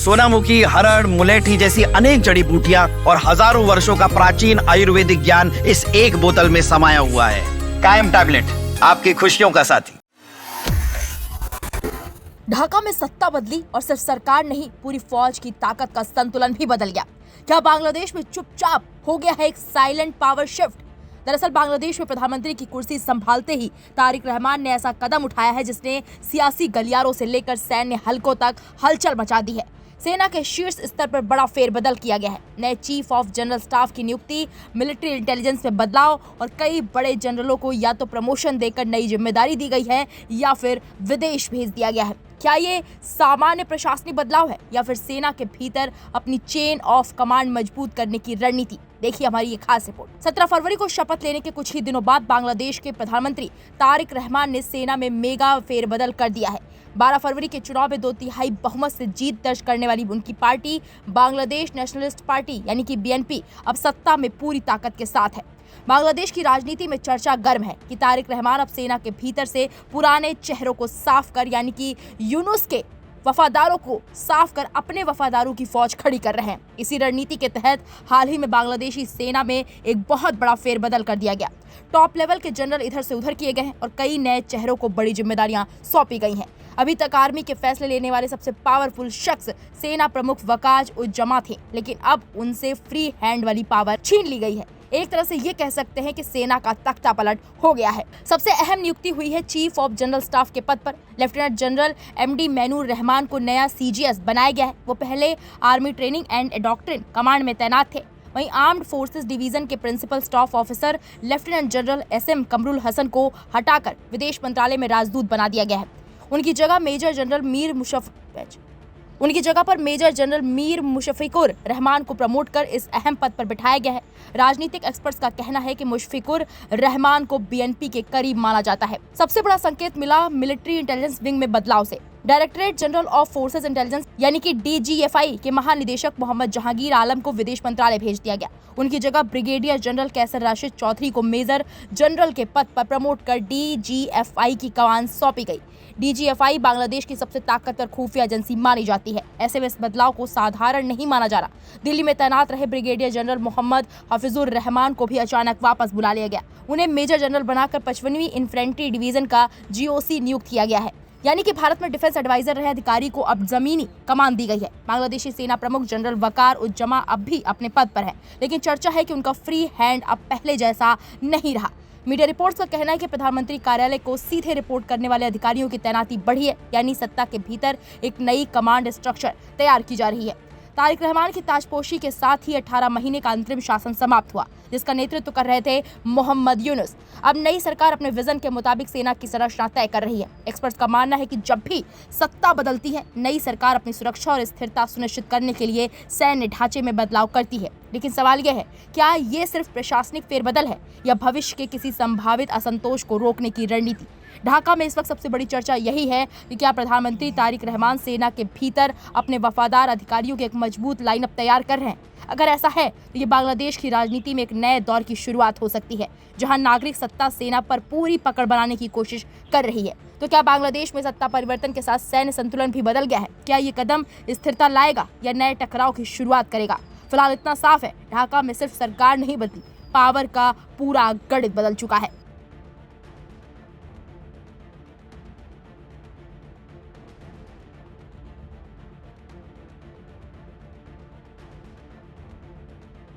सोनामुखी, हरड़, मुलेठी जैसी अनेक जड़ी बूटियां और हजारों वर्षों का प्राचीन आयुर्वेदिक ज्ञान इस एक बोतल में समाया हुआ है। कायम टैबलेट, आपकी खुशियों का साथी। ढाका में सत्ता बदली और सिर्फ सरकार नहीं, पूरी फौज की ताकत का संतुलन भी बदल गया। क्या बांग्लादेश में चुपचाप हो गया है एक साइलेंट पावर शिफ्ट? दरअसल बांग्लादेश में प्रधानमंत्री की कुर्सी संभालते ही तारिक रहमान ने ऐसा कदम उठाया है जिसने सियासी गलियारों से लेकर सैन्य हलकों तक हलचल मचा दी है। सेना के शीर्ष स्तर पर बड़ा फेरबदल किया गया है। नए चीफ ऑफ जनरल स्टाफ की नियुक्ति, मिलिट्री इंटेलिजेंस में बदलाव और कई बड़े जनरलों को या तो प्रमोशन देकर नई जिम्मेदारी दी गई है या फिर विदेश भेज दिया गया है। क्या ये सामान्य प्रशासनिक बदलाव है या फिर सेना के भीतर अपनी चेन ऑफ कमांड मजबूत करने की रणनीति? देखिए हमारी ये खास रिपोर्ट। 17 फरवरी को शपथ लेने के कुछ ही दिनों बाद बांग्लादेश के प्रधानमंत्री तारिक रहमान ने सेना में मेगा फेरबदल कर दिया है। 12 फरवरी के चुनाव में 2/3 बहुमत से जीत दर्ज करने वाली उनकी पार्टी बांग्लादेश नेशनलिस्ट पार्टी यानी कि बीएनपी अब सत्ता में पूरी ताकत के साथ है। बांग्लादेश की राजनीति में चर्चा गर्म है कि तारिक रहमान अब सेना के भीतर से पुराने चेहरों को साफ कर यानी कि यूनुस के वफादारों को साफ कर अपने वफादारों की फौज खड़ी कर रहे हैं। इसी रणनीति के तहत हाल ही में बांग्लादेशी सेना में एक बहुत बड़ा फेरबदल कर दिया गया। टॉप लेवल के जनरल इधर से उधर किए गए हैं और कई नए चेहरों को बड़ी जिम्मेदारियां सौंपी गई हैं। अभी तक आर्मी के फैसले लेने वाले सबसे पावरफुल शख्स सेना प्रमुख वकाज उज जमा थे, लेकिन अब उनसे फ्री हैंड वाली पावर छीन ली गई है। एक तरह से ये कह सकते हैं कि सेना का तख्ता पलट हो गया है। सबसे अहम नियुक्ति हुई है चीफ ऑफ जनरल स्टाफ के पद पर। Lieutenant general MD Mainur Rahman को नया सीजीएस बनाया गया है। वो पहले army training and doctrine command में तैनात थे। वहीं आर्म्ड फोर्सेस डिवीजन के principal staff officer lieutenant general SM Kamrul Hasan को हटाकर विदेश मंत्रालय में राजदूत बना दिया गया है। उनकी जगह पर मेजर जनरल मीर मुशफिकुर रहमान को प्रमोट कर इस अहम पद पर बिठाया गया है। राजनीतिक एक्सपर्ट्स का कहना है कि मुशफिकुर रहमान को बीएनपी के करीब माना जाता है। सबसे बड़ा संकेत मिला मिलिट्री इंटेलिजेंस विंग में बदलाव से। Directorate general of forces intelligence यानी कि डीजीएफआई के महानिदेशक मोहम्मद जहांगीर आलम को विदेश मंत्रालय भेज दिया गया। उनकी जगह ब्रिगेडियर जनरल कैसर राशिद चौधरी को मेजर जनरल के पद पर प्रमोट कर डीजीएफआई की कमान सौंपी गई। डीजीएफआई बांग्लादेश की सबसे ताकतवर खुफिया एजेंसी मानी जाती है। ऐसे में इस बदलाव को साधारण नहीं माना जा रहा। दिल्ली में तैनात रहे ब्रिगेडियर जनरल मोहम्मद हफीजुर रहमान को भी अचानक वापस बुला लिया गया। उन्हें मेजर जनरल बनाकर 55वीं इन्फेंट्री डिवीजन का जीओसी नियुक्त किया गया है। यानी कि भारत में डिफेंस एडवाइजर रहे अधिकारी को अब जमीनी कमान दी गई है। बांग्लादेशी सेना प्रमुख जनरल वकार उज जमा अब भी अपने पद पर है, लेकिन चर्चा है कि उनका फ्री हैंड अब पहले जैसा नहीं रहा। मीडिया रिपोर्ट्स का कहना है कि प्रधानमंत्री कार्यालय को सीधे रिपोर्ट करने वाले अधिकारियों की तैनाती बढ़ी है, यानी सत्ता के भीतर एक नई कमांड स्ट्रक्चर तैयार की जा रही है। तारिक रहमान की ताजपोशी के साथ ही 18 महीने का अंतरिम शासन समाप्त हुआ, जिसका नेतृत्व कर रहे थे मोहम्मद यूनुस। अब नई सरकार अपने विजन के मुताबिक सेना की संरचना तय कर रही है। एक्सपर्ट्स का मानना है कि जब भी सत्ता बदलती है, नई सरकार अपनी सुरक्षा और स्थिरता सुनिश्चित करने के लिए सैन्य ढांचे में बदलाव करती है। लेकिन सवाल यह है, क्या ये सिर्फ प्रशासनिक फेरबदल है या भविष्य के किसी संभावित असंतोष को रोकने की रणनीति? ढाका में इस वक्त सबसे बड़ी चर्चा यही है कि क्या प्रधानमंत्री तारिक रहमान सेना के भीतर अपने वफादार अधिकारियों की एक मजबूत लाइनअप तैयार कर रहे हैं। अगर ऐसा है तो ये बांग्लादेश की राजनीति में एक नए दौर की शुरुआत हो सकती है, जहां नागरिक सत्ता सेना पर पूरी पकड़ बनाने की कोशिश कर रही है। तो क्या बांग्लादेश में सत्ता परिवर्तन के साथ सैन्य संतुलन भी बदल गया है? क्या ये कदम स्थिरता लाएगा या नए टकराव की शुरुआत करेगा? फिलहाल इतना साफ है, ढाका में सिर्फ सरकार नहीं बदली, पावर का पूरा गढ़ बदल चुका है।